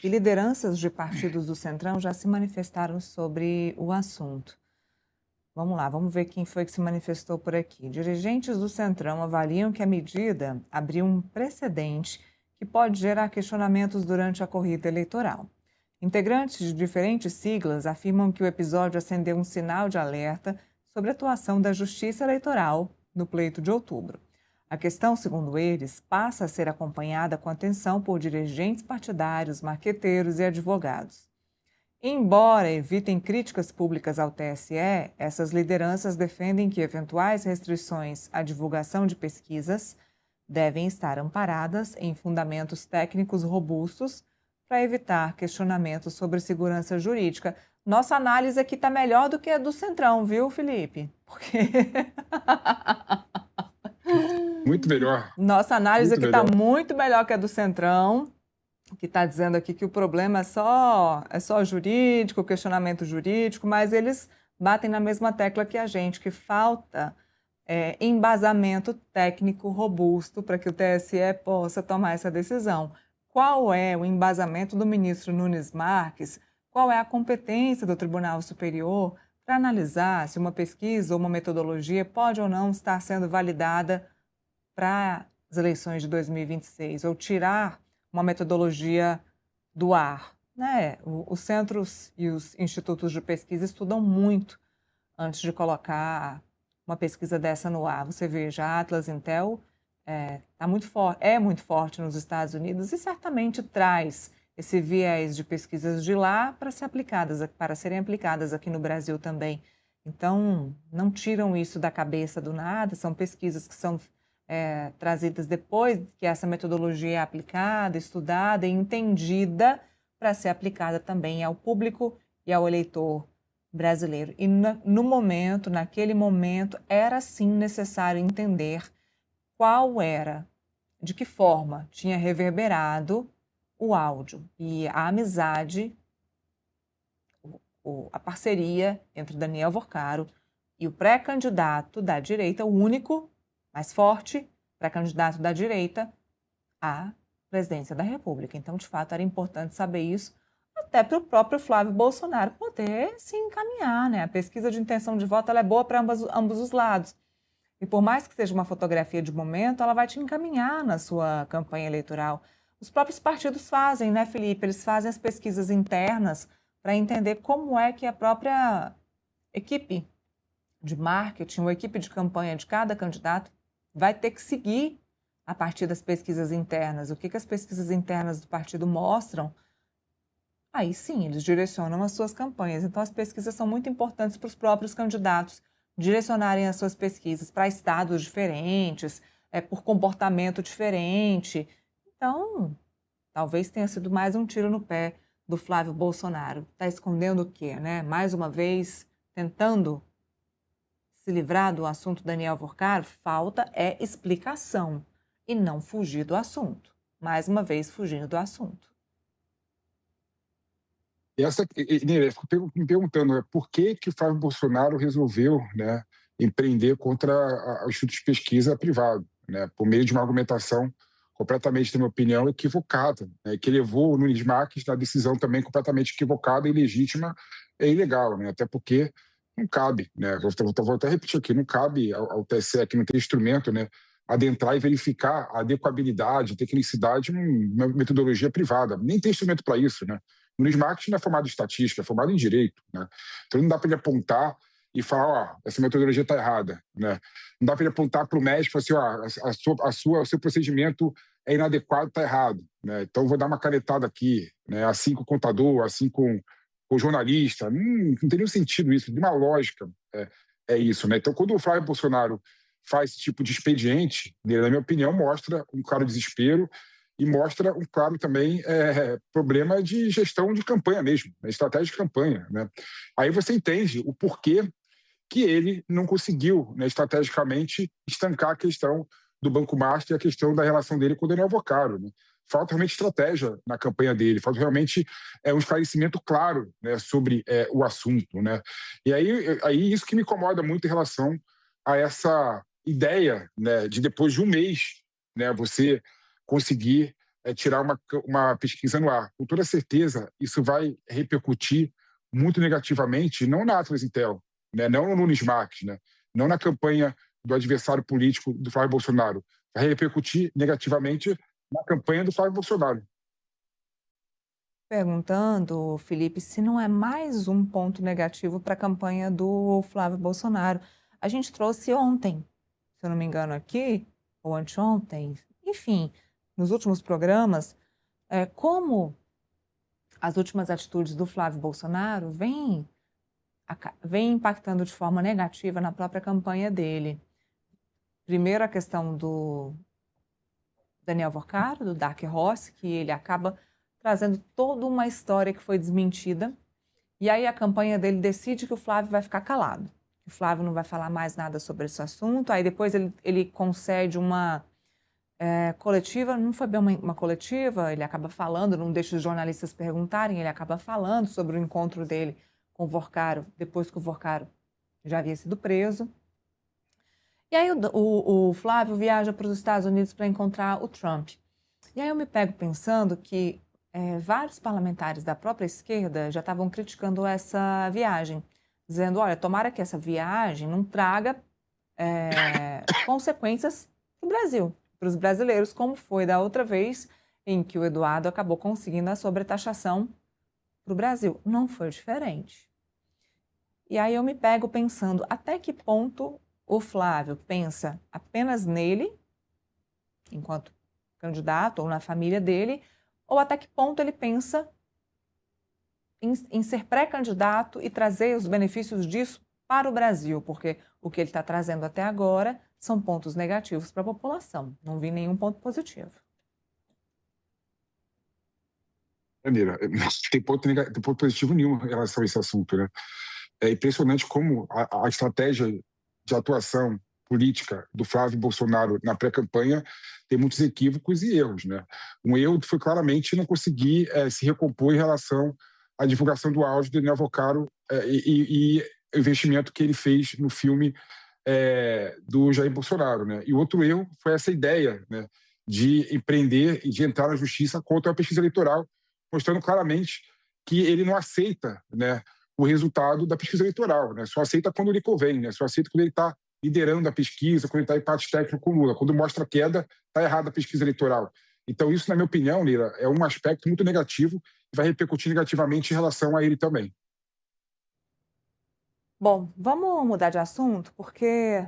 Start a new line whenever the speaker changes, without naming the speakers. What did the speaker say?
E lideranças de partidos do Centrão já se manifestaram sobre o assunto. Vamos lá, vamos ver quem foi que se manifestou por aqui. Dirigentes do Centrão avaliam que a medida abriu um precedente que pode gerar questionamentos durante a corrida eleitoral. Integrantes de diferentes siglas afirmam que o episódio acendeu um sinal de alerta sobre a atuação da Justiça Eleitoral no pleito de outubro. A questão, segundo eles, passa a ser acompanhada com atenção por dirigentes partidários, marqueteiros e advogados. Embora evitem críticas públicas ao TSE, essas lideranças defendem que eventuais restrições à divulgação de pesquisas devem estar amparadas em fundamentos técnicos robustos para evitar questionamentos sobre segurança jurídica. Nossa análise aqui está melhor do que a do Centrão, viu, Felipe? Porque
Muito melhor.
nossa análise
Muito
aqui está
melhor.
muito melhor que a do Centrão, que está dizendo aqui que o problema é só jurídico, questionamento jurídico, mas eles batem na mesma tecla que a gente, que falta embasamento técnico robusto para que o TSE possa tomar essa decisão. Qual é o embasamento do ministro Nunes Marques? Qual é a competência do Tribunal Superior para analisar se uma pesquisa ou uma metodologia pode ou não estar sendo validada para as eleições de 2026, ou tirar uma metodologia do ar, né? Os centros e os institutos de pesquisa estudam muito antes de colocar uma pesquisa dessa no ar. Você veja, a Atlas Intel é muito forte nos Estados Unidos e certamente traz esse viés de pesquisas de lá para serem aplicadas aqui no Brasil também. Então, não tiram isso da cabeça do nada, são pesquisas que são trazidas depois que essa metodologia é aplicada, estudada e entendida para ser aplicada também ao público e ao eleitor brasileiro. E naquele momento, era sim necessário entender de que forma tinha reverberado o áudio e a amizade, a parceria entre Daniel Worcaro e o pré-candidato da direita, o único mais forte, pré-candidato da direita à presidência da República. Então, de fato, era importante saber isso, até para o próprio Flávio Bolsonaro poder se encaminhar, né? A pesquisa de intenção de voto ela é boa para ambos os lados. E por mais que seja uma fotografia de momento, ela vai te encaminhar na sua campanha eleitoral. Os próprios partidos fazem, né, Felipe? Eles fazem as pesquisas internas para entender como é que a própria equipe de marketing ou equipe de campanha de cada candidato vai ter que seguir a partir das pesquisas internas. O que as pesquisas internas do partido mostram? Aí sim, eles direcionam as suas campanhas. Então, as pesquisas são muito importantes para os próprios candidatos direcionarem as suas pesquisas para estados diferentes, por comportamento diferente. Então, talvez tenha sido mais um tiro no pé do Flávio Bolsonaro. Está escondendo o quê, né? Mais uma vez, tentando se livrar do assunto Daniel Worcaro, falta explicação e não fugir do assunto. Mais uma vez, fugindo do assunto.
Eu fico me perguntando por que o Flávio Bolsonaro resolveu, né, empreender contra o Instituto de Pesquisa privado, né, por meio de uma argumentação completamente, na minha opinião, equivocada, né, que levou o Nunes Marques na decisão também completamente equivocada, ilegítima e ilegal, né, até porque não cabe, né, vou até repetir aqui, não cabe ao TSE, que não tem instrumento, né, adentrar e verificar a adequabilidade, a tecnicidade de uma metodologia privada. Nem tem instrumento para isso, né? O Nunes Marques não é formado em estatística, é formado em direito, né? Então não dá para ele apontar e falar, essa metodologia está errada, né? Não dá para ele apontar para o médico e falar assim, o seu procedimento é inadequado, está errado, né? Então vou dar uma canetada aqui, né? Assim com o contador, assim com o jornalista. Não tem nenhum sentido isso, de uma lógica é isso, né? Então quando o Flávio Bolsonaro faz esse tipo de expediente, na minha opinião, mostra um claro desespero e mostra um claro também problema de gestão de campanha mesmo, né? Estratégia de campanha, né? Aí você entende o porquê que ele não conseguiu, né, estrategicamente estancar a questão do Banco Master e a questão da relação dele com o Daniel Worcaro, né? Falta realmente estratégia na campanha dele, falta realmente um esclarecimento claro, né, sobre o assunto, né? E aí isso que me incomoda muito em relação a essa ideia, né, de depois de um mês, né, você conseguir tirar uma pesquisa no ar. Com toda certeza, isso vai repercutir muito negativamente, não na Atlas Intel, né, não no Nunes Marques, né, não na campanha do adversário político do Flávio Bolsonaro. Vai repercutir negativamente na campanha do Flávio Bolsonaro.
Perguntando, Felipe, se não é mais um ponto negativo para a campanha do Flávio Bolsonaro. A gente trouxe ontem, se eu não me engano aqui, ou anteontem, enfim, nos últimos programas, como as últimas atitudes do Flávio Bolsonaro vêm impactando de forma negativa na própria campanha dele. Primeiro, a questão do Daniel Vorcaro, do Dark Horse, que ele acaba trazendo toda uma história que foi desmentida. E aí a campanha dele decide que o Flávio vai ficar calado. O Flávio não vai falar mais nada sobre esse assunto. Aí depois ele concede uma coletiva, não foi bem uma coletiva, ele acaba falando, não deixa os jornalistas perguntarem, ele acaba falando sobre o encontro dele com o Vorcaro, depois que o Vorcaro já havia sido preso. E aí o Flávio viaja para os Estados Unidos para encontrar o Trump. E aí eu me pego pensando que vários parlamentares da própria esquerda já estavam criticando essa viagem, dizendo, olha, tomara que essa viagem não traga consequências para o Brasil, para os brasileiros, como foi da outra vez em que o Eduardo acabou conseguindo a sobretaxação para o Brasil. Não foi diferente. E aí eu me pego pensando até que ponto o Flávio pensa apenas nele, enquanto candidato, ou na família dele, ou até que ponto ele pensa em ser pré-candidato e trazer os benefícios disso para o Brasil, porque o que ele está trazendo até agora são pontos negativos para a população. Não vi nenhum ponto positivo.
Maneira, não tem ponto positivo nenhum em relação a esse assunto, né? É impressionante como a estratégia de atuação política do Flávio Bolsonaro na pré-campanha tem muitos equívocos e erros, né? Um erro foi claramente não conseguir se recompor em relação à divulgação do áudio do Daniel Vorcaro e o investimento que ele fez no filme do Jair Bolsonaro, né? E outro erro foi essa ideia, né, de empreender e de entrar na justiça contra a pesquisa eleitoral, mostrando claramente que ele não aceita, né, o resultado da pesquisa eleitoral, né? Só aceita quando lhe convém, né? Só aceita quando ele está liderando a pesquisa, quando ele está em empate técnico com o Lula. Quando mostra queda, está errada a pesquisa eleitoral. Então, isso, na minha opinião, Lira, é um aspecto muito negativo e vai repercutir negativamente em relação a ele também.
Bom, vamos mudar de assunto, porque